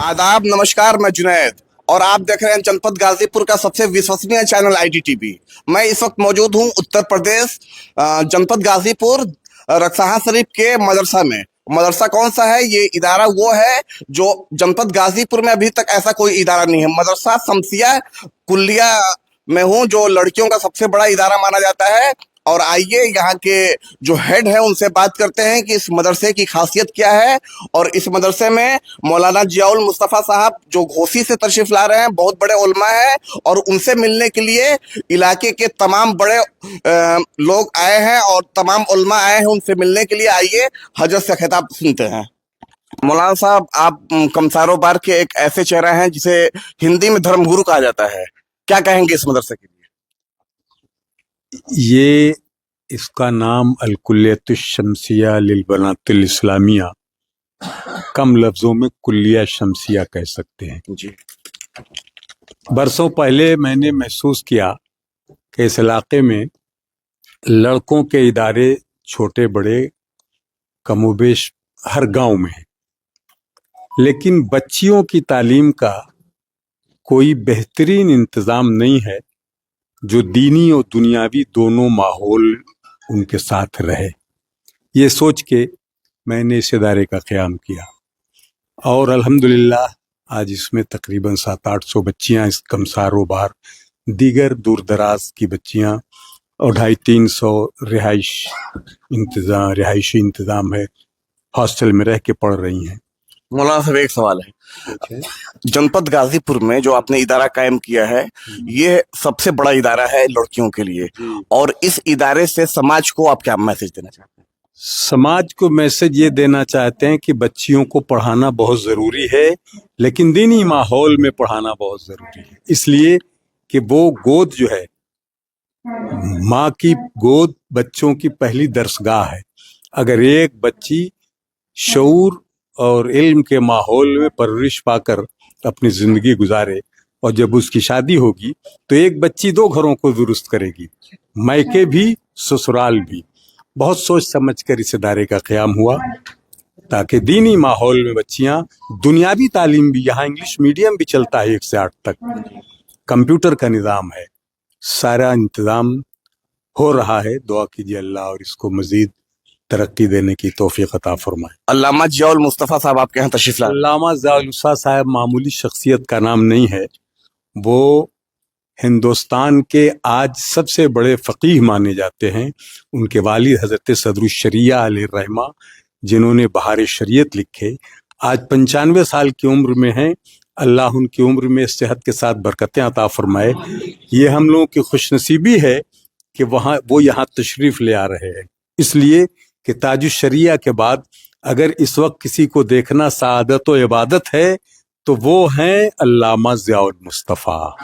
आदाब, नमस्कार। मैं जुनैद और आप देख रहे हैं जनपद गाजीपुर का सबसे विश्वसनीय चैनल IDTV। मैं इस वक्त मौजूद हूं उत्तर प्रदेश जनपद गाजीपुर रक्साहा शरीफ के मदरसा में। मदरसा कौन सा है? ये इदारा वो है जो जनपद गाजीपुर में अभी तक ऐसा कोई इदारा नहीं है। मदरसा शमसिया कुल्लिया में हूँ, जो लड़कियों का सबसे बड़ा इदारा माना जाता है। और आइए यहाँ के जो हेड है उनसे बात करते हैं कि इस मदरसे की खासियत क्या है। और इस मदरसे में मौलाना जियाउल मुस्तफ़ा साहब जो घोसी से तशरीफ ला रहे हैं, बहुत बड़े उलमा है, और उनसे मिलने के लिए इलाके के तमाम बड़े लोग आए हैं और तमाम उलमा आए हैं उनसे मिलने के लिए। आइए हजरत से खिताब सुनते हैं। मौलाना साहब, आप कमसारो बार के एक ऐसे चेहरा हैं जिसे हिंदी में धर्मगुरु कहा जाता है, क्या कहेंगे इस मदरसे के लिए? ये इसका नाम अल-कुल्लियतुश शमसिया लिल-बनातिल इस्लामिया, कम लफ्जों में कुल्लिया शमसिया कह सकते हैं जी। बरसों पहले मैंने महसूस किया कि इस इलाके में लड़कों के इदारे छोटे बड़े कमोबेश हर गांव में हैं, लेकिन बच्चियों की तालीम का कोई बेहतरीन इंतजाम नहीं है जो दीनी और दुनियावी दोनों माहौल उनके साथ रहे। ये सोच के मैंने इस इदारे का क़याम किया और अल्हम्दुलिल्लाह आज इसमें तकरीबन 700-800 बच्चियां इस कमसारो बार, दीगर दूर दराज की बच्चियां और 250-300 रिहायशी इंतज़ाम है, हॉस्टल में रह के पढ़ रही हैं। मौलाना साहब, एक सवाल है। जनपद गाजीपुर में जो आपने इदारा कायम किया है, ये सबसे बड़ा इदारा है लड़कियों के लिए, और इस इदारे से समाज को आप क्या मैसेज देना चाहते हैं? समाज को मैसेज ये देना चाहते हैं कि बच्चियों को पढ़ाना बहुत ज़रूरी है, लेकिन दीनी माहौल में पढ़ाना बहुत ज़रूरी है, इसलिए कि वो गोद जो है, माँ की गोद बच्चों की पहली दरसगाह है। अगर एक बच्ची शऊर और इल्म के माहौल में परवरिश पाकर अपनी ज़िंदगी गुजारे और जब उसकी शादी होगी तो एक बच्ची 2 घरों को दुरुस्त करेगी, मायके भी ससुराल भी। बहुत सोच समझ कर इस इदारे का क़याम हुआ ताकि दीनी माहौल में बच्चियां, दुनियावी तालीम भी, यहाँ इंग्लिश मीडियम भी चलता है 1 से 8 तक, कंप्यूटर का निज़ाम है, सारा इंतज़ाम हो रहा है। दुआ कीजिए अल्लाह और इसको मज़ीद तरक्की देने की तौफीक अता फरमाए। अल्लामा जियाउल मुस्तफ़ा साहब आपके यहाँ तशरीफ ला। अल्लामा जियाउल मुस्तफ़ा साहब मामूली शख्सियत का नाम नहीं है, वो हिंदुस्तान के आज सबसे बड़े फ़कीह माने जाते हैं। उनके वालिद हज़रत सदरुश शरिया अलैहिर्रहमा, जिन्होंने बहार शरीयत लिखे, आज 95 साल की उम्र में हैं। अल्लाह उनकी उम्र में सेहत के साथ बरकतें अता फरमाए। ये हम लोगों की खुशनसीबी है कि वो यहाँ तशरीफ़ ले आ रहे हैं, इसलिए कि ताजुश शरिया के बाद अगर इस वक्त किसी को देखना सादत व इबादत है तो वो हैं अल्लामा जियाउल मुस्तफ़ा।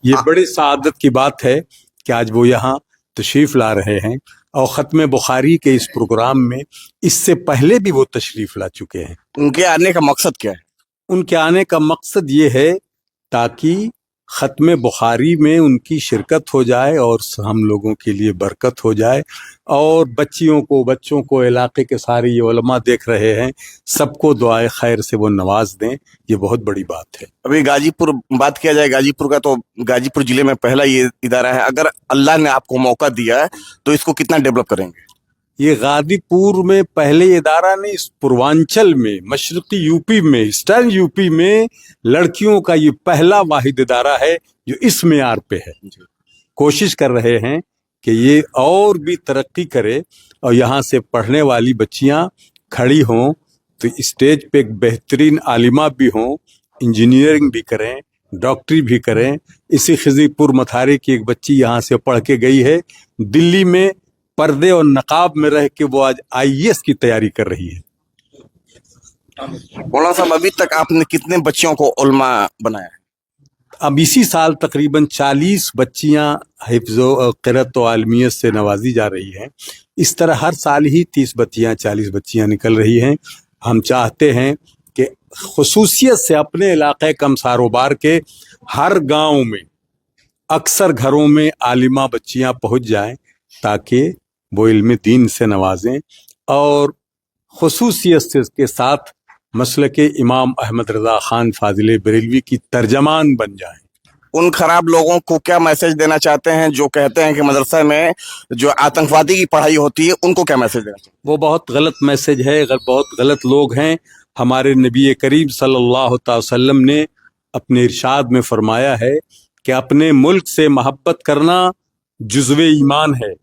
ये बड़ी सादत की बात है कि आज वो यहाँ तशरीफ़ ला रहे हैं और ख़त्म बुखारी के इस प्रोग्राम में इससे पहले भी वो तशरीफ़ ला चुके हैं। उनके आने का मकसद क्या है? उनके आने का मकसद ये है ताकि ख़त्म बुखारी में उनकी शिरकत हो जाए और हम लोगों के लिए बरकत हो जाए, और बच्चों को इलाके के सारे ये उलमा देख रहे हैं, सबको दुआए खैर से वो नवाज दें। ये बहुत बड़ी बात है। अभी गाजीपुर बात किया जाए गाजीपुर का, तो गाजीपुर जिले में पहला ये इदारा है। अगर अल्लाह ने आपको मौका दिया है तो इसको कितना डेवलप करेंगे? ये गाजीपुर में पहले इदारा नहीं, इस पूर्वांचल में, मशरकी यूपी में, ईस्टर्न यूपी में लड़कियों का ये पहला वाहिद इदारा है जो इस मेयार पे है। कोशिश कर रहे हैं कि ये और भी तरक्की करे और यहाँ से पढ़ने वाली बच्चियाँ खड़ी हों तो स्टेज पे एक बेहतरीन आलिमा भी हों, इंजीनियरिंग भी करें, डॉक्टरी भी करें। इसी खिजीपुर मथारी की एक बच्ची यहाँ से पढ़ के गई है, दिल्ली में पर्दे और नकाब में रह के वो आज IAS की तैयारी कर रही है। मौलाना साहब, अभी तक आपने कितने बच्चियों को उलमा बनाया है? अब इसी साल तकरीबन 40 बच्चियां हिफ्ज़ो क़िरात व आलमियत से नवाजी जा रही हैं। इस तरह हर साल ही 30 बच्चियां 40 बच्चियां निकल रही हैं। हम चाहते हैं कि खुसूसियत से अपने इलाके कमसारोबार के हर गांव में, अक्सर घरों में आलिमा बच्चियां पहुंच जाएं ताकि वो इल्म दीन से नवाजें और खुसूसियत के साथ मसलक इमाम अहमद रज़ा खान फाजिल बरेलवी की तर्जमान बन जाएं। उन खराब लोगों को क्या मैसेज देना चाहते हैं जो कहते हैं कि मदरसा में जो आतंकवादी की पढ़ाई होती है, उनको क्या मैसेज देना चाहते वो बहुत गलत मैसेज है, बहुत गलत लोग हैं। हमारे नबी करीम सल्लल्लाहु अलैहि वसल्लम ने अपने इरशाद में फरमाया है कि अपने मुल्क से मोहब्बत करना जुज़्वे ईमान है।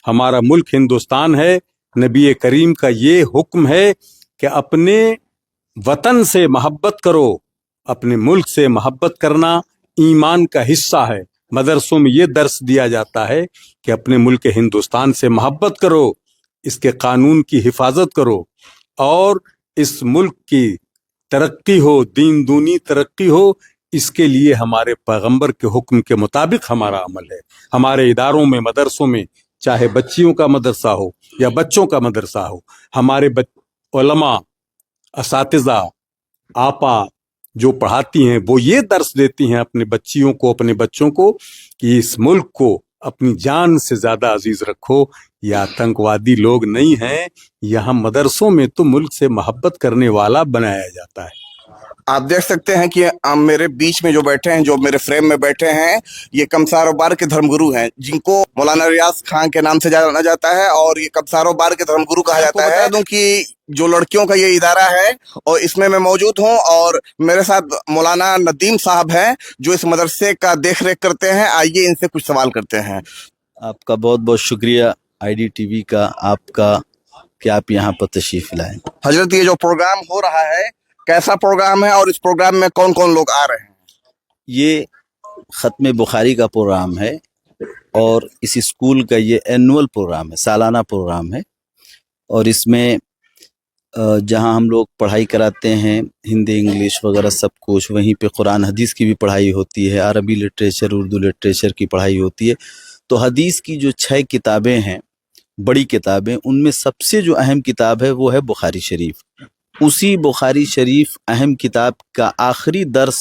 हमारा मुल्क हिंदुस्तान है, नबी करीम का ये हुक्म है कि अपने वतन से मोहब्बत करो। अपने मुल्क से मोहब्बत करना ईमान का हिस्सा है। मदरसों में ये दर्स दिया जाता है कि अपने मुल्क हिंदुस्तान से मोहब्बत करो, इसके कानून की हिफाजत करो और इस मुल्क की तरक्की हो, दीन दूनी तरक्की हो, इसके लिए हमारे पैगंबर के हुक्म के मुताबिक हमारा अमल है। हमारे इदारों में, मदरसों में, चाहे बच्चियों का मदरसा हो या बच्चों का मदरसा हो, हमारे उलमा, असातिज़ा, आपा जो पढ़ाती हैं वो ये दर्स देती हैं अपने बच्चियों को, अपने बच्चों को कि इस मुल्क को अपनी जान से ज्यादा अजीज रखो। ये आतंकवादी लोग नहीं हैं, यहाँ मदरसों में तो मुल्क से मोहब्बत करने वाला बनाया जाता है। आप देख सकते हैं कि मेरे बीच में जो बैठे हैं, जो मेरे फ्रेम में बैठे हैं, ये कमसारोबार के धर्मगुरु हैं, जिनको मौलाना रियाज खान के नाम से जाना जाता है और ये कमसारोबार के धर्मगुरु कहा जाता है। बता दूं कि जो लड़कियों का ये इदारा है और इसमें मैं मौजूद हूं और मेरे साथ मौलाना नदीम साहब हैं जो इस मदरसे का देख रेख करते हैं। आइए इनसे कुछ सवाल करते हैं। आपका बहुत बहुत शुक्रिया IDTV का, आपका, कि आप यहाँ पर तशरीफ लाएं। हजरत, ये जो प्रोग्राम हो रहा है कैसा प्रोग्राम है और इस प्रोग्राम में कौन कौन लोग आ रहे हैं? ये ख़त्म बुखारी का प्रोग्राम है और इस स्कूल का ये एनुअल प्रोग्राम है, सालाना प्रोग्राम है। और इसमें जहाँ हम लोग पढ़ाई कराते हैं, हिंदी इंग्लिश वगैरह सब कुछ, वहीं पे कुरान हदीस की भी पढ़ाई होती है, अरबी लिटरेचर, उर्दू लिटरेचर की पढ़ाई होती है। तो हदीस की जो 6 किताबें हैं, बड़ी किताबें, उनमें सबसे जो अहम किताब है वो है बुखारी शरीफ। उसी बुखारी शरीफ अहम किताब का आखिरी दर्स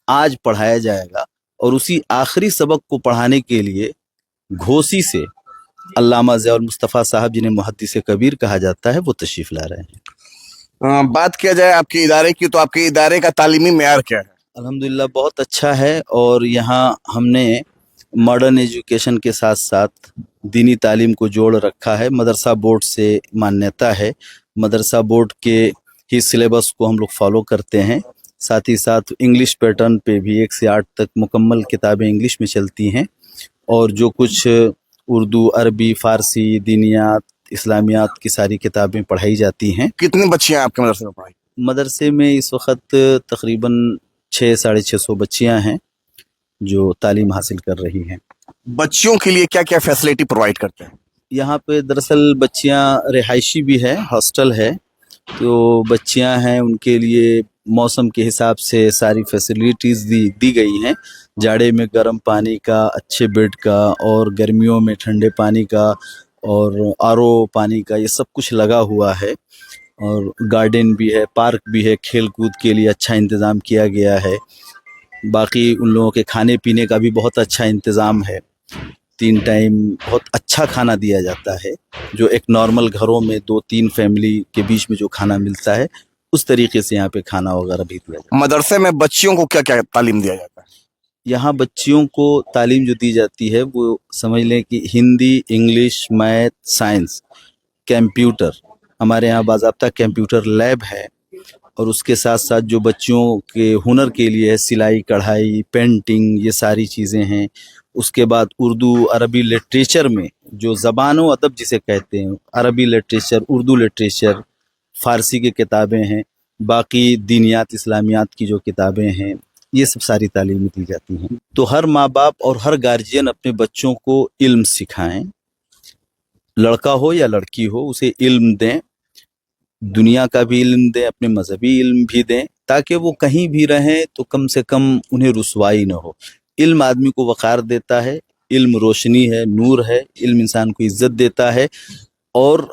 आज पढ़ाया जाएगा और उसी आखिरी सबक को पढ़ाने के लिए घोसी से अल्लामा ज़ियाउल मुस्तफ़ा साहब, जिन्हें मुहद्दिस कबीर कहा जाता है, वो तशरीफ ला रहे हैं। बात किया जाए आपके इदारे की, तो आपके इदारे का तालीमी मेयार क्या है? अल्हम्दुलिल्लाह बहुत अच्छा है और यहाँ हमने मॉडर्न एजुकेशन के साथ साथ दीनी तालीम को जोड़ रखा है। मदरसा बोर्ड से मान्यता है, मदरसा बोर्ड के ही सिलेबस को हम लोग फॉलो करते हैं। साथ ही साथ इंग्लिश पैटर्न पे भी 1 से 8 तक मुकम्मल किताबें इंग्लिश में चलती हैं और जो कुछ उर्दू, अरबी, फ़ारसी, दीनियात, इस्लामियात की सारी किताबें पढ़ाई जाती हैं। कितनी बच्चियां आपके मदरसे में पढ़ाई? मदरसे में इस वक्त तकरीबन 600-650 बच्चियां हैं जो तालीम हासिल कर रही हैं। बच्चियों के लिए क्या क्या फैसिलिटी प्रोवाइड करते हैं? यहाँ पे दरअसल बच्चियाँ रिहायशी भी है, हॉस्टल है, तो बच्चियाँ हैं उनके लिए मौसम के हिसाब से सारी फैसिलिटीज़ दी गई हैं। जाड़े में गर्म पानी का, अच्छे बेड का, और गर्मियों में ठंडे पानी का और RO पानी का, ये सब कुछ लगा हुआ है। और गार्डन भी है, पार्क भी है, खेल कूद के लिए अच्छा इंतज़ाम किया गया है। बाकी उन लोगों के खाने पीने का भी बहुत अच्छा इंतज़ाम है। 3 टाइम बहुत अच्छा खाना दिया जाता है, जो एक नॉर्मल घरों में 2-3 फैमिली के बीच में जो खाना मिलता है, उस तरीके से यहाँ पे खाना वगैरह भी दिया जाता है। मदरसे में बच्चियों को क्या क्या तालीम दिया जाता है? यहाँ बच्चियों को तालीम जो दी जाती है वो समझ लें कि Hindi, English, math, science, computer, हमारे यहाँ बाज़ाब्ता कंप्यूटर लैब है। और उसके साथ साथ जो बच्चियों के हुनर के लिए है, सिलाई, कढ़ाई, पेंटिंग, ये सारी चीज़ें हैं। उसके बाद उर्दू, अरबी लिटरेचर में जो ज़बान व अदब जिसे कहते हैं, अरबी लिटरेचर, उर्दू लिटरेचर, फ़ारसी की किताबें हैं, बाकी दीनियात, इस्लामियात की जो किताबें हैं, ये सब सारी तालीम दी जाती हैं। तो हर माँ बाप और हर गार्जियन अपने बच्चों को इल्म सिखाएं, लड़का हो या लड़की हो, उसे इल्म दें, दुनिया का भी इल्म दें, अपने मजहबी इल्म भी दें, ताकि वो कहीं भी रहें तो कम से कम उन्हें रुसवाई न हो। इल्म आदमी को वक़ार देता है, इल्म रोशनी है, नूर है, इल्म इंसान को इज्जत देता है। और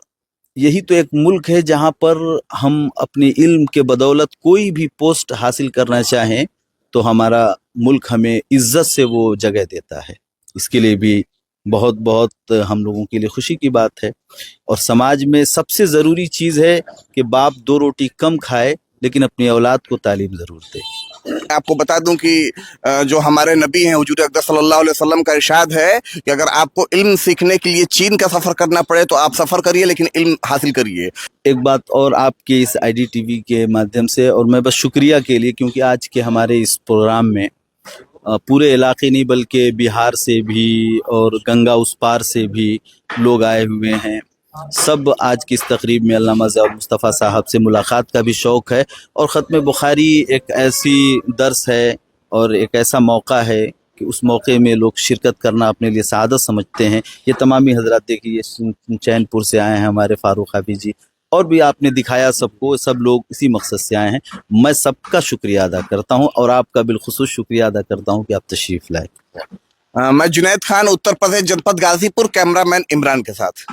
यही तो एक मुल्क है जहाँ पर हम अपने इल्म के बदौलत कोई भी पोस्ट हासिल करना चाहें तो हमारा मुल्क हमें इज्जत से वो जगह देता है। इसके लिए भी بہت بہت ہم لوگوں کے لیے خوشی کی بات ہے. اور سماج میں سب سے ضروری چیز ہے کہ باپ 2 روٹی کم کھائے لیکن اپنی اولاد کو تعلیم ضرور دے. آپ کو بتا دوں کہ جو ہمارے نبی ہیں حضور اقدس صلی اللہ علیہ وسلم کا ارشاد ہے کہ اگر آپ کو علم سیکھنے کے لیے چین کا سفر کرنا پڑے تو آپ سفر کریے لیکن علم حاصل کریے. ایک بات اور آپ کے اس آئی ڈی ٹی وی کے مادھیم سے، اور میں بس شکریہ کے لیے، کیونکہ آج کے ہمارے اس پروگرام میں پورے علاقے نہیں بلکہ بہار سے بھی اور گنگا اس پار سے بھی لوگ آئے ہوئے ہیں. سب آج کی اس تقریب میں علامہ ضیاء المصطفیٰ صاحب سے ملاقات کا بھی شوق ہے، اور ختم بخاری ایک ایسی درس ہے اور ایک ایسا موقع ہے کہ اس موقع میں لوگ شرکت کرنا اپنے لیے سعادت سمجھتے ہیں. یہ تمامی حضرات دیکھیے، چین پور سے آئے ہیں ہمارے فاروق حافظ جی، اور بھی آپ نے دکھایا سب کو، سب لوگ اسی مقصد سے آئے ہیں. میں سب کا شکریہ ادا کرتا ہوں، اور آپ کا بالخصوص شکریہ ادا کرتا ہوں کہ آپ تشریف لائے. میں جنید خان، اتر پردیش، جنپد غازی پور، کیمرہ مین عمران کے ساتھ.